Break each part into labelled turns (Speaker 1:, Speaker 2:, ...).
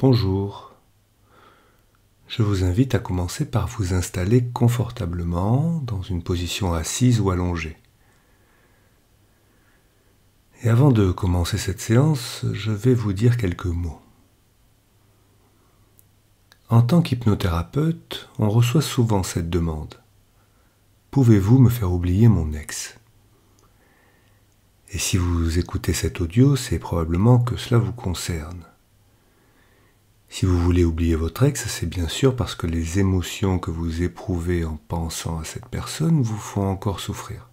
Speaker 1: Bonjour. Je vous invite à commencer par vous installer confortablement dans une position assise ou allongée. Et avant de commencer cette séance, je vais vous dire quelques mots. En tant qu'hypnothérapeute, on reçoit souvent cette demande. Pouvez-vous me faire oublier mon ex ? Et si vous écoutez cet audio, c'est probablement que cela vous concerne. Si vous voulez oublier votre ex, c'est bien sûr parce que les émotions que vous éprouvez en pensant à cette personne vous font encore souffrir.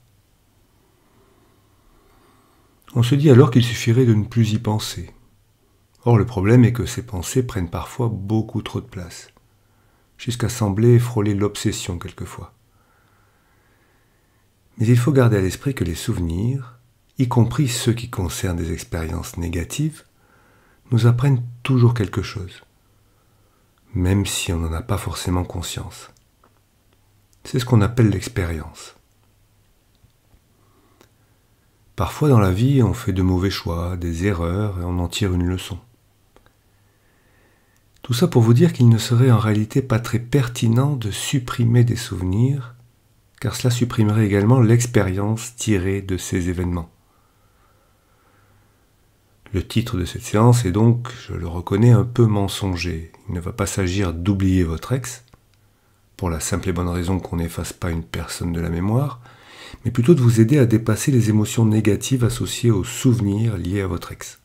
Speaker 1: On se dit alors qu'il suffirait de ne plus y penser. Or, le problème est que ces pensées prennent parfois beaucoup trop de place, jusqu'à sembler frôler l'obsession quelquefois. Mais il faut garder à l'esprit que les souvenirs, y compris ceux qui concernent des expériences négatives, nous apprennent toujours quelque chose, même si on n'en a pas forcément conscience. C'est ce qu'on appelle l'expérience. Parfois dans la vie, on fait de mauvais choix, des erreurs, et on en tire une leçon. Tout ça pour vous dire qu'il ne serait en réalité pas très pertinent de supprimer des souvenirs, car cela supprimerait également l'expérience tirée de ces événements. Le titre de cette séance est donc, je le reconnais, un peu mensonger. Il ne va pas s'agir d'oublier votre ex, pour la simple et bonne raison qu'on n'efface pas une personne de la mémoire, mais plutôt de vous aider à dépasser les émotions négatives associées aux souvenirs liés à votre ex.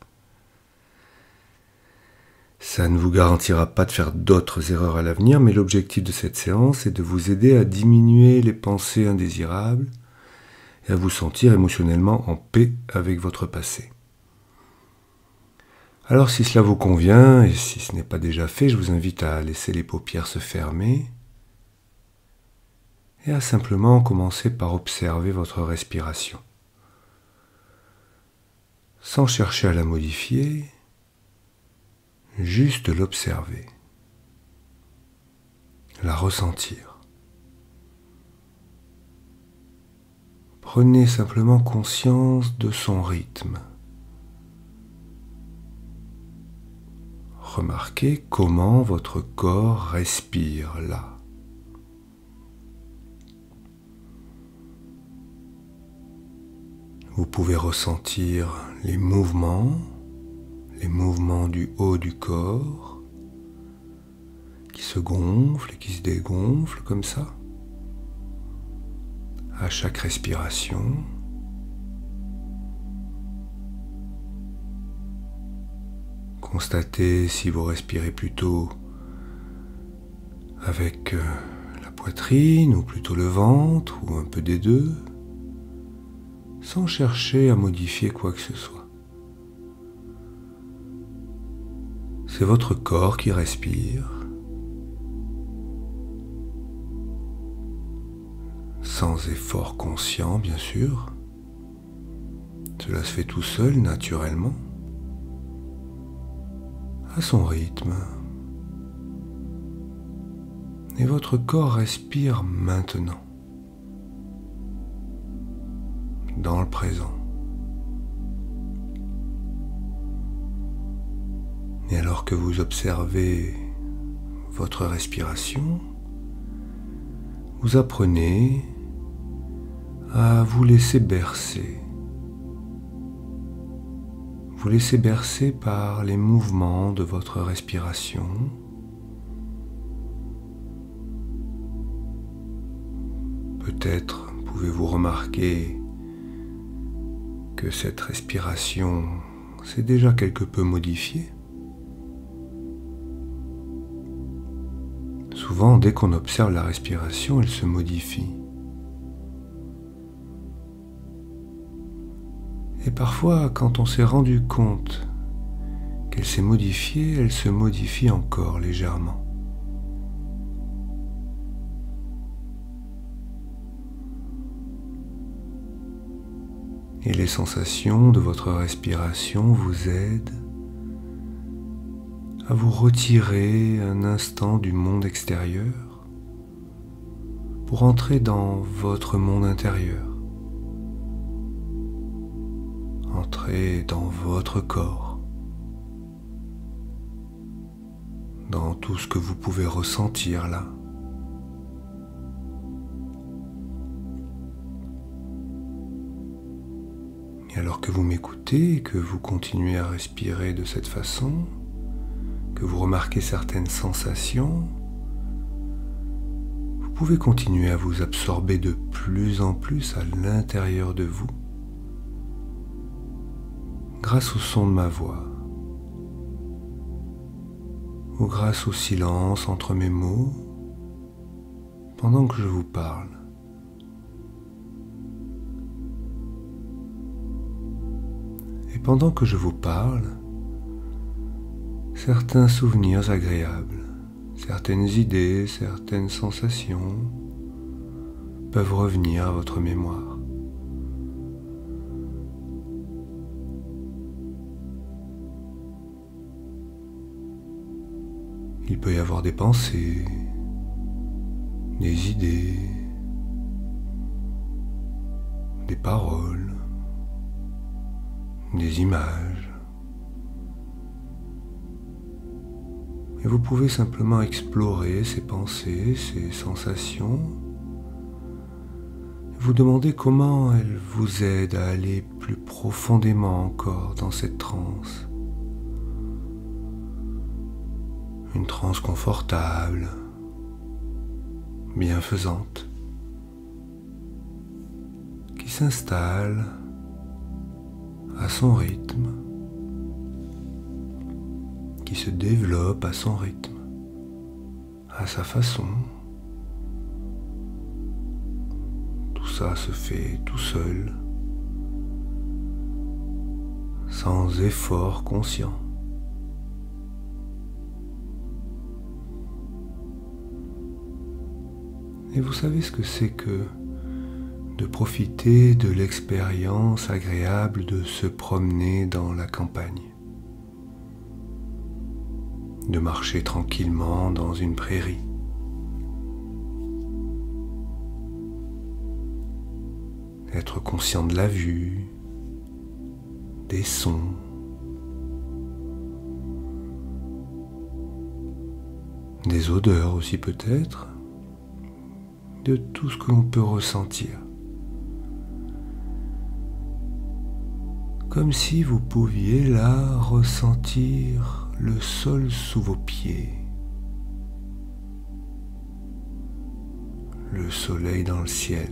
Speaker 1: Ça ne vous garantira pas de faire d'autres erreurs à l'avenir, mais l'objectif de cette séance est de vous aider à diminuer les pensées indésirables et à vous sentir émotionnellement en paix avec votre passé. Alors si cela vous convient, et si ce n'est pas déjà fait, je vous invite à laisser les paupières se fermer et à simplement commencer par observer votre respiration. Sans chercher à la modifier, juste l'observer, la ressentir. Prenez simplement conscience de son rythme. Remarquez comment votre corps respire là. Vous pouvez ressentir les mouvements du haut du corps qui se gonflent et qui se dégonflent comme ça, à chaque respiration. Constatez si vous respirez plutôt avec la poitrine ou plutôt le ventre ou un peu des deux, sans chercher à modifier quoi que ce soit. C'est votre corps qui respire, sans effort conscient bien sûr. Cela se fait tout seul, naturellement, à son rythme. Et votre corps respire maintenant, dans le présent. Et alors que vous observez votre respiration, vous apprenez à vous laisser bercer. Vous laissez bercer par les mouvements de votre respiration. Peut-être pouvez-vous remarquer que cette respiration s'est déjà quelque peu modifiée. Souvent, dès qu'on observe la respiration, elle se modifie. Et parfois, quand on s'est rendu compte qu'elle s'est modifiée, elle se modifie encore légèrement. Et les sensations de votre respiration vous aident à vous retirer un instant du monde extérieur pour entrer dans votre monde intérieur. Entrez dans votre corps. dans tout ce que vous pouvez ressentir là. Et alors que vous m'écoutez et que vous continuez à respirer de cette façon, que vous remarquez certaines sensations, vous pouvez continuer à vous absorber de plus en plus à l'intérieur de vous, grâce au son de ma voix, ou grâce au silence entre mes mots, pendant que je vous parle. Et pendant que je vous parle, certains souvenirs agréables, certaines idées, certaines sensations peuvent revenir à votre mémoire. Il peut y avoir des pensées, des idées, des paroles, des images. Et vous pouvez simplement explorer ces pensées, ces sensations, et vous demander comment elles vous aident à aller plus profondément encore dans cette transe. Une transe confortable, bienfaisante, qui s'installe à son rythme, qui se développe à son rythme, à sa façon. Tout ça se fait tout seul, sans effort conscient. Et vous savez ce que c'est que de profiter de l'expérience agréable de se promener dans la campagne, de marcher tranquillement dans une prairie, être conscient de la vue, des sons, des odeurs aussi peut-être, de tout ce que l'on peut ressentir. Comme si vous pouviez là ressentir le sol sous vos pieds, le soleil dans le ciel,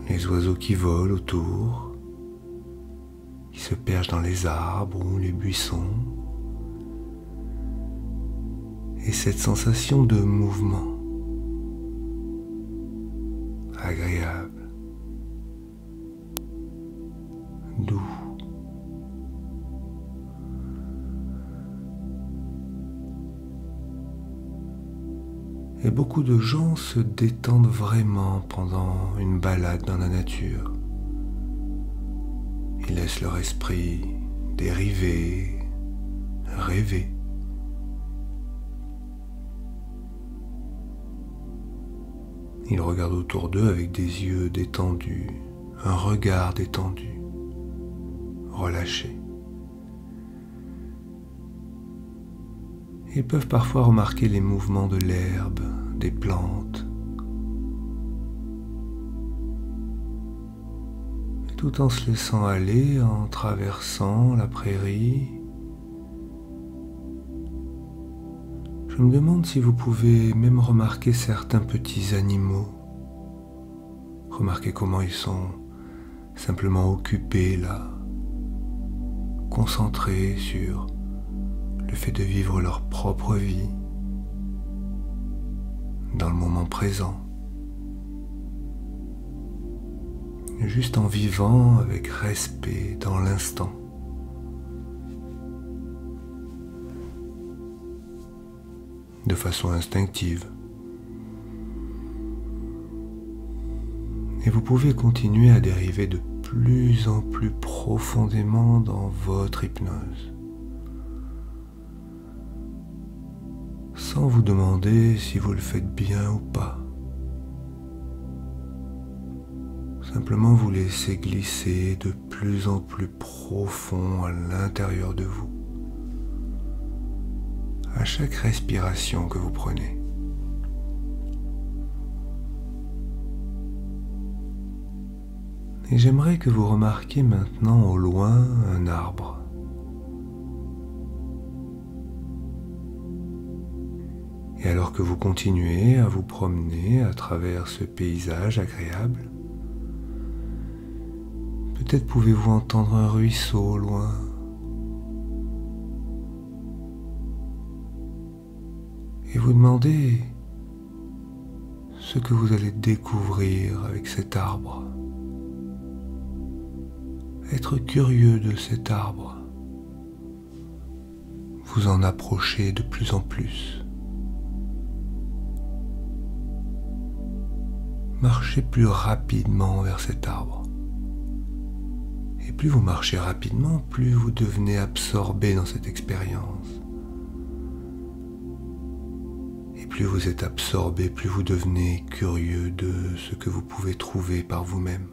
Speaker 1: les oiseaux qui volent autour, qui se perchent dans les arbres ou les buissons, et cette sensation de mouvement agréable, doux. Et beaucoup de gens se détendent vraiment pendant une balade dans la nature. Ils laissent leur esprit dériver, rêver. Ils regardent autour d'eux avec des yeux détendus, un regard détendu, relâché. Ils peuvent parfois remarquer les mouvements de l'herbe, des plantes, et tout en se laissant aller, en traversant la prairie. Je me demande si vous pouvez même remarquer certains petits animaux. Remarquez comment ils sont simplement occupés là, concentrés sur le fait de vivre leur propre vie dans le moment présent. Juste en vivant avec respect dans l'instant. De façon instinctive. Et vous pouvez continuer à dériver de plus en plus profondément dans votre hypnose, sans vous demander si vous le faites bien ou pas. Simplement vous laissez glisser de plus en plus profond à l'intérieur de vous, à chaque respiration que vous prenez. Et j'aimerais que vous remarquiez maintenant au loin un arbre. Et alors que vous continuez à vous promener à travers ce paysage agréable, peut-être pouvez-vous entendre un ruisseau au loin. Et vous demandez ce que vous allez découvrir avec cet arbre. Être curieux de cet arbre. Vous en approchez de plus en plus. Marchez plus rapidement vers cet arbre. Et plus vous marchez rapidement, plus vous devenez absorbé dans cette expérience. Et plus vous êtes absorbé, plus vous devenez curieux de ce que vous pouvez trouver par vous-même.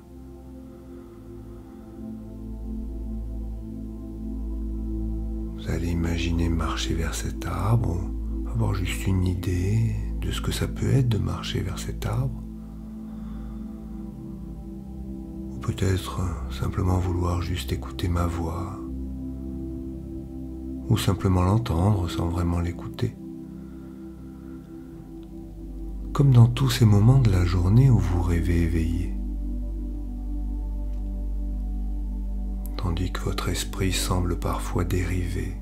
Speaker 1: Vous allez imaginer marcher vers cet arbre, ou avoir juste une idée de ce que ça peut être de marcher vers cet arbre. Ou peut-être simplement vouloir juste écouter ma voix, ou simplement l'entendre sans vraiment l'écouter. Comme dans tous ces moments de la journée où vous rêvez éveillé. Tandis que votre esprit semble parfois dériver.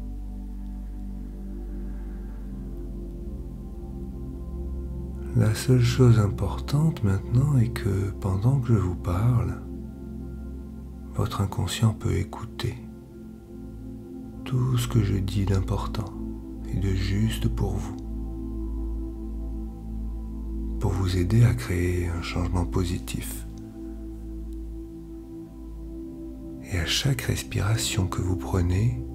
Speaker 1: La seule chose importante maintenant est que pendant que je vous parle, votre inconscient peut écouter tout ce que je dis d'important et de juste pour vous aider à créer un changement positif. Et à chaque respiration que vous prenez,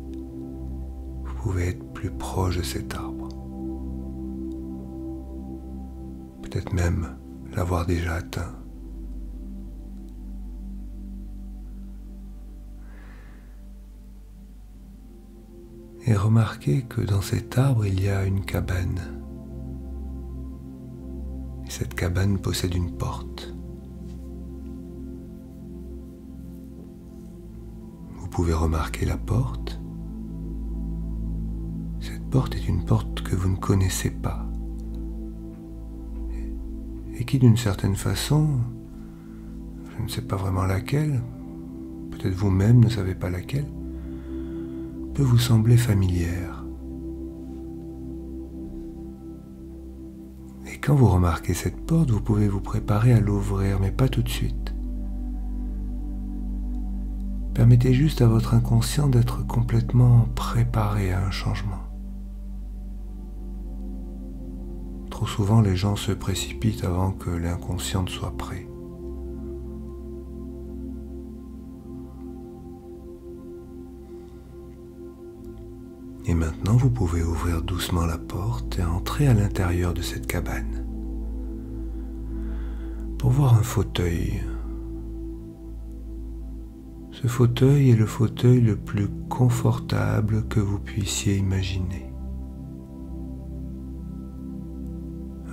Speaker 1: vous pouvez être plus proche de cet arbre. Peut-être même l'avoir déjà atteint. Et remarquez que dans cet arbre, il y a une cabane. Et cette cabane possède une porte. Vous pouvez remarquer la porte. Cette porte est une porte que vous ne connaissez pas. Et qui d'une certaine façon, je ne sais pas vraiment laquelle, peut-être vous-même ne savez pas laquelle, peut vous sembler familière. Et quand vous remarquez cette porte, vous pouvez vous préparer à l'ouvrir, mais pas tout de suite. Permettez juste à votre inconscient d'être complètement préparé à un changement. Trop souvent, les gens se précipitent avant que l'inconscient ne soit prêt. Et maintenant, vous pouvez ouvrir doucement la porte et entrer à l'intérieur de cette cabane pour voir un fauteuil. Ce fauteuil est le fauteuil le plus confortable que vous puissiez imaginer.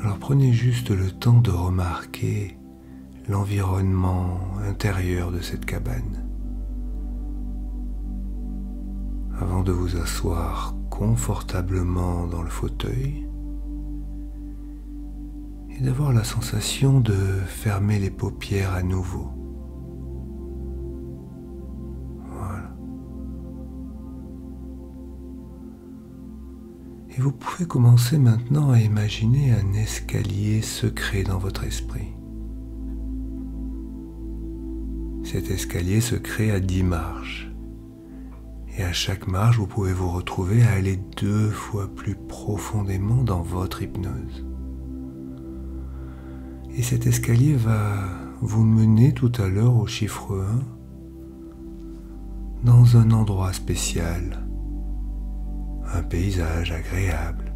Speaker 1: Alors prenez juste le temps de remarquer l'environnement intérieur de cette cabane avant de vous asseoir confortablement dans le fauteuil et d'avoir la sensation de fermer les paupières à nouveau. Voilà. Et vous pouvez commencer maintenant à imaginer un escalier secret dans votre esprit. Cet escalier secret a 10 marches. Et à chaque marche, vous pouvez vous retrouver à aller 2 fois plus profondément dans votre hypnose. Et cet escalier va vous mener tout à l'heure au chiffre 1 dans un endroit spécial, un paysage agréable.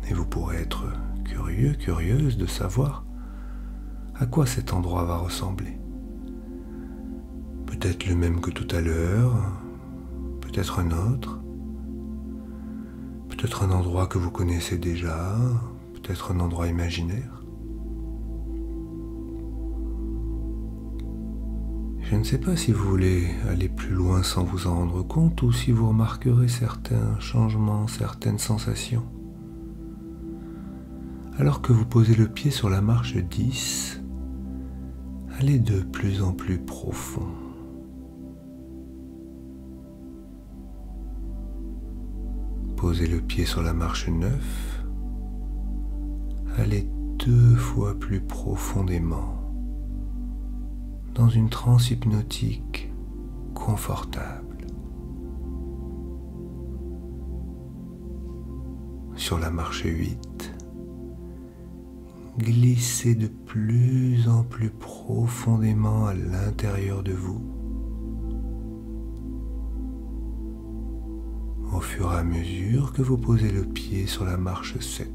Speaker 1: Et vous pourrez être curieux, curieuse de savoir à quoi cet endroit va ressembler. Peut-être le même que tout à l'heure, peut-être un autre, peut-être un endroit que vous connaissez déjà, peut-être un endroit imaginaire. Je ne sais pas si vous voulez aller plus loin sans vous en rendre compte ou si vous remarquerez certains changements, certaines sensations. Alors que vous posez le pied sur la marche 10, allez de plus en plus profond. Posez le pied sur la marche 9, allez 2 fois plus profondément dans une transe hypnotique confortable. Sur la marche 8, glissez de plus en plus profondément à l'intérieur de vous. Au fur et à mesure que vous posez le pied sur la marche 7,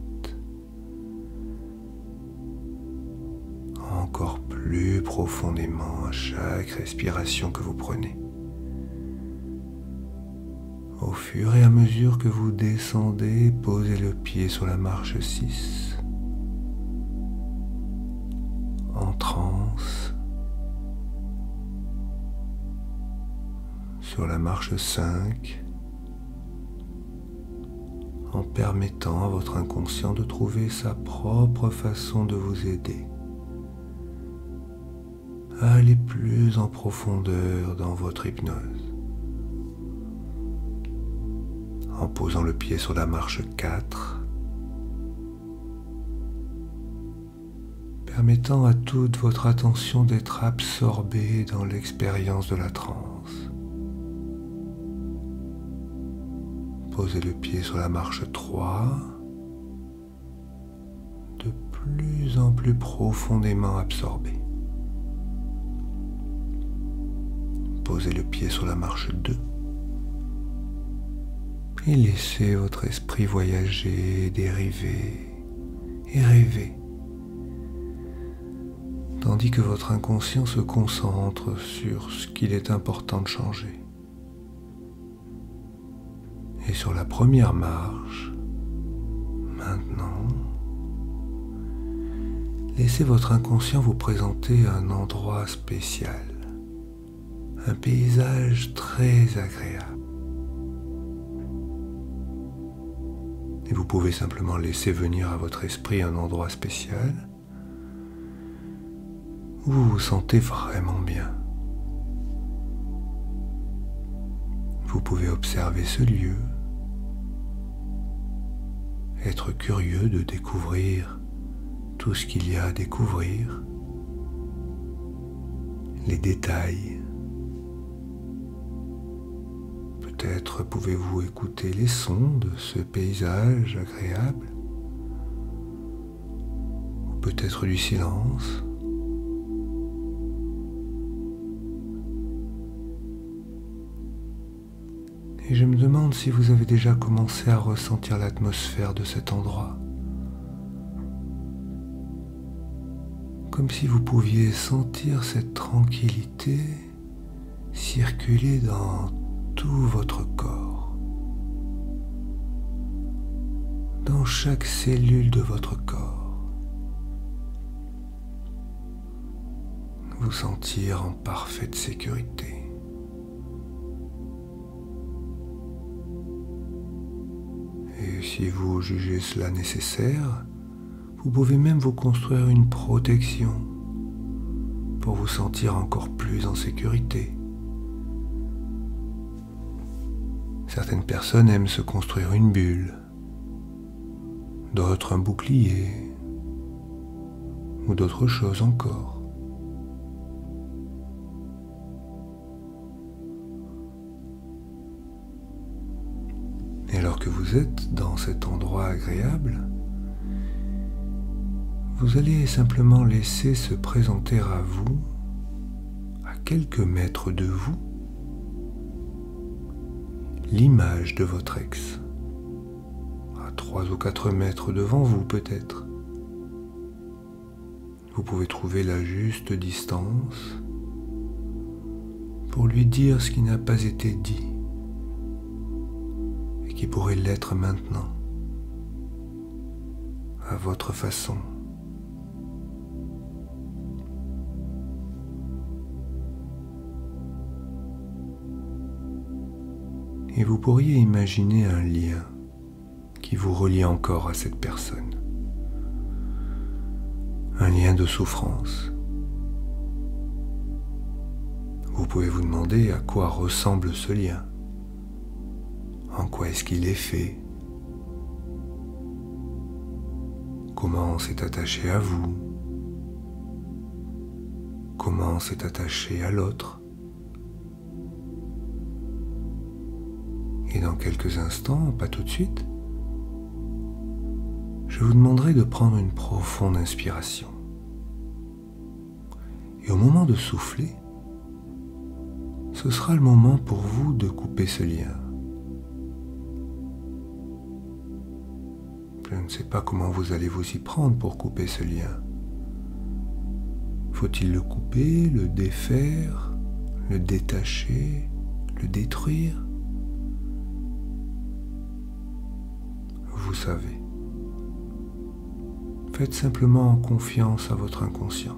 Speaker 1: encore plus profondément à chaque respiration que vous prenez. Au fur et à mesure que vous descendez, posez le pied sur la marche 6, en transe. Sur la marche 5, en permettant à votre inconscient de trouver sa propre façon de vous aider à aller plus en profondeur dans votre hypnose. En posant le pied sur la marche 4, permettant à toute votre attention d'être absorbée dans l'expérience de la transe. Posez le pied sur la marche 3, de plus en plus profondément absorbé. Posez le pied sur la marche 2 et laissez votre esprit voyager, dériver et rêver, tandis que votre inconscient se concentre sur ce qu'il est important de changer. Et sur la première marche, maintenant, laissez votre inconscient vous présenter un endroit spécial, un paysage très agréable. Et vous pouvez simplement laisser venir à votre esprit un endroit spécial où vous vous sentez vraiment bien. Vous pouvez observer ce lieu, être curieux de découvrir tout ce qu'il y a à découvrir, les détails. Peut-être pouvez-vous écouter les sons de ce paysage agréable, ou peut-être du silence. Et je me demande si vous avez déjà commencé à ressentir l'atmosphère de cet endroit. Comme si vous pouviez sentir cette tranquillité circuler dans tout votre corps, dans chaque cellule de votre corps. Vous sentir en parfaite sécurité. Et si vous jugez cela nécessaire, vous pouvez même vous construire une protection pour vous sentir encore plus en sécurité. Certaines personnes aiment se construire une bulle, d'autres un bouclier, ou d'autres choses encore. Et alors que vous êtes dans cet endroit agréable, vous allez simplement laisser se présenter à vous, à quelques mètres de vous, l'image de votre ex, à 3 ou 4 mètres devant vous peut-être. Vous pouvez trouver la juste distance pour lui dire ce qui n'a pas été dit et qui pourrait l'être maintenant, à votre façon. Et vous pourriez imaginer un lien qui vous relie encore à cette personne. Un lien de souffrance. Vous pouvez vous demander à quoi ressemble ce lien. En quoi est-ce qu'il est fait? Comment c'est attaché à vous? Comment c'est attaché à l'autre? Et dans quelques instants, pas tout de suite, je vous demanderai de prendre une profonde inspiration. Et au moment de souffler, ce sera le moment pour vous de couper ce lien. Je ne sais pas comment vous allez vous y prendre pour couper ce lien. Faut-il le couper, le défaire, le détacher, le détruire? Vous savez. Faites simplement confiance à votre inconscient.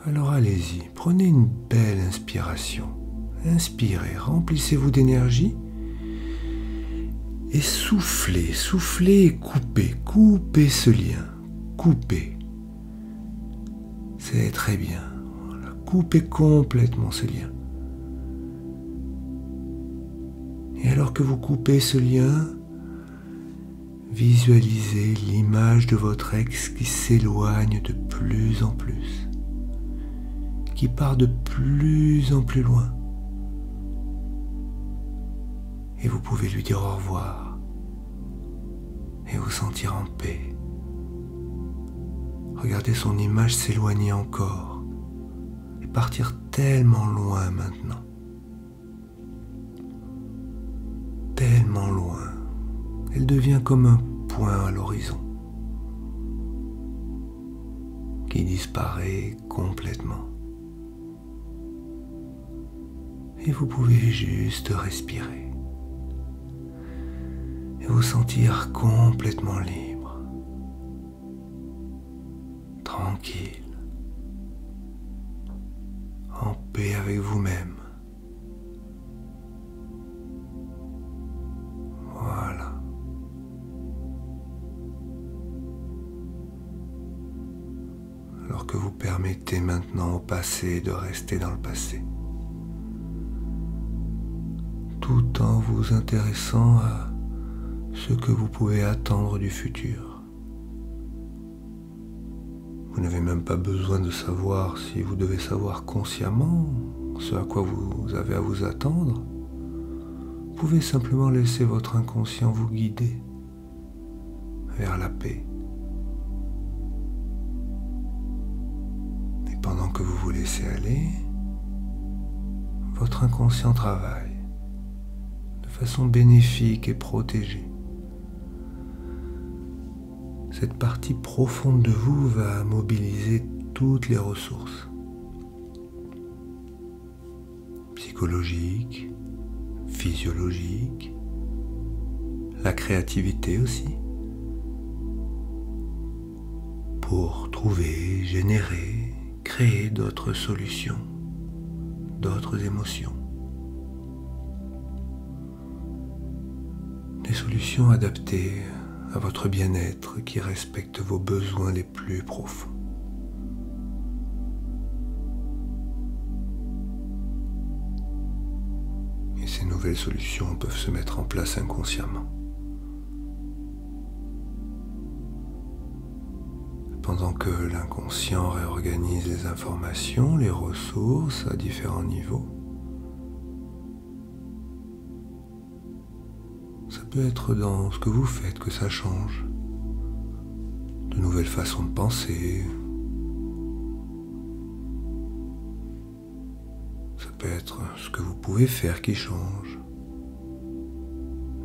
Speaker 1: Alors allez-y, prenez une belle inspiration. Inspirez, remplissez-vous d'énergie et soufflez, soufflez et coupez, coupez ce lien, coupez. C'est très bien. Voilà. Coupez complètement ce lien. Et alors que vous coupez ce lien, visualisez l'image de votre ex qui s'éloigne de plus en plus, qui part de plus en plus loin. Et vous pouvez lui dire au revoir et vous sentir en paix. Regardez son image s'éloigner encore et partir tellement loin maintenant. Tellement loin. Elle devient comme un point à l'horizon qui disparaît complètement. Et vous pouvez juste respirer et vous sentir complètement libre, tranquille, en paix avec vous-même. Voilà. Alors que vous permettez maintenant au passé de rester dans le passé, tout en vous intéressant à ce que vous pouvez attendre du futur. Vous n'avez même pas besoin de savoir si vous devez savoir consciemment ce à quoi vous avez à vous attendre. Vous pouvez simplement laisser votre inconscient vous guider vers la paix. Et pendant que vous vous laissez aller, votre inconscient travaille de façon bénéfique et protégée. Cette partie profonde de vous va mobiliser toutes les ressources psychologiques, physiologiques, la créativité aussi, pour trouver, générer, créer d'autres solutions, d'autres émotions. Des solutions adaptées à votre bien-être qui respectent vos besoins les plus profonds. Et ces nouvelles solutions peuvent se mettre en place inconsciemment. Pendant que l'inconscient réorganise les informations, les ressources à différents niveaux, ça peut être dans ce que vous faites que ça change. De nouvelles façons de penser. Ça peut être ce que vous pouvez faire qui change.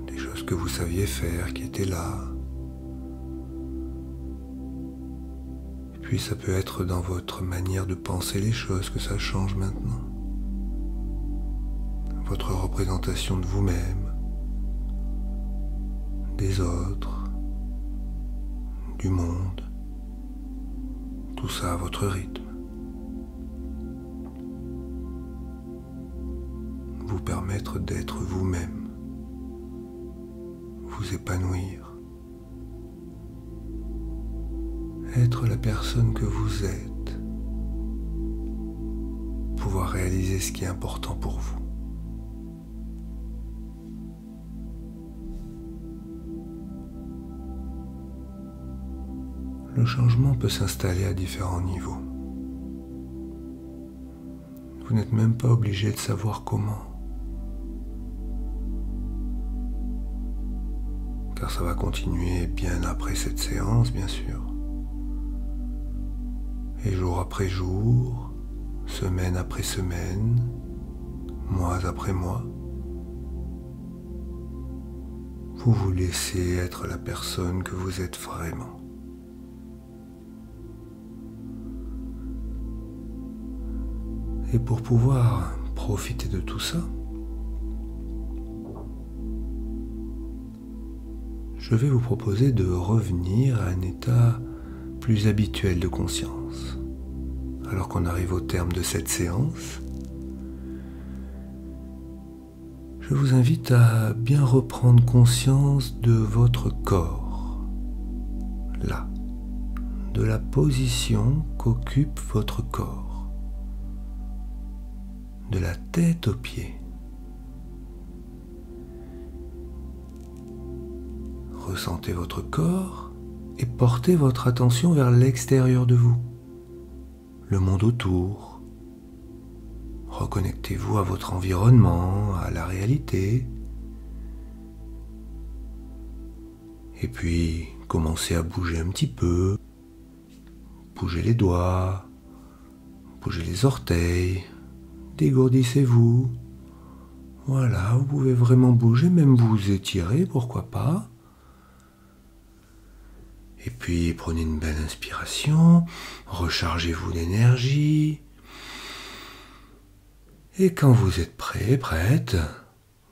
Speaker 1: Des choses que vous saviez faire qui étaient là, puis ça peut être dans votre manière de penser les choses que ça change maintenant. Votre représentation de vous-même, des autres, du monde, tout ça à votre rythme. Vous permettre d'être vous-même, vous épanouir, être la personne que vous êtes, pouvoir réaliser ce qui est important pour vous. Le changement peut s'installer à différents niveaux. Vous n'êtes même pas obligé de savoir comment. Car ça va continuer bien après cette séance, bien sûr. Et jour après jour, semaine après semaine, mois après mois, vous vous laissez être la personne que vous êtes vraiment. Et pour pouvoir profiter de tout ça, je vais vous proposer de revenir à un état plus habituel de conscience. Alors qu'on arrive au terme de cette séance, je vous invite à bien reprendre conscience de votre corps, là, de la position qu'occupe votre corps, de la tête aux pieds. Ressentez votre corps et portez votre attention vers l'extérieur de vous, le monde autour. Reconnectez-vous à votre environnement, à la réalité. Et puis, commencez à bouger un petit peu. Bougez les doigts, bougez les orteils, dégourdissez-vous. Voilà, vous pouvez vraiment bouger, même vous étirer, pourquoi pas. Et puis prenez une belle inspiration, rechargez-vous d'énergie. Et quand vous êtes prêt, prête,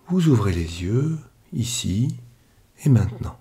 Speaker 1: vous ouvrez les yeux, ici et maintenant.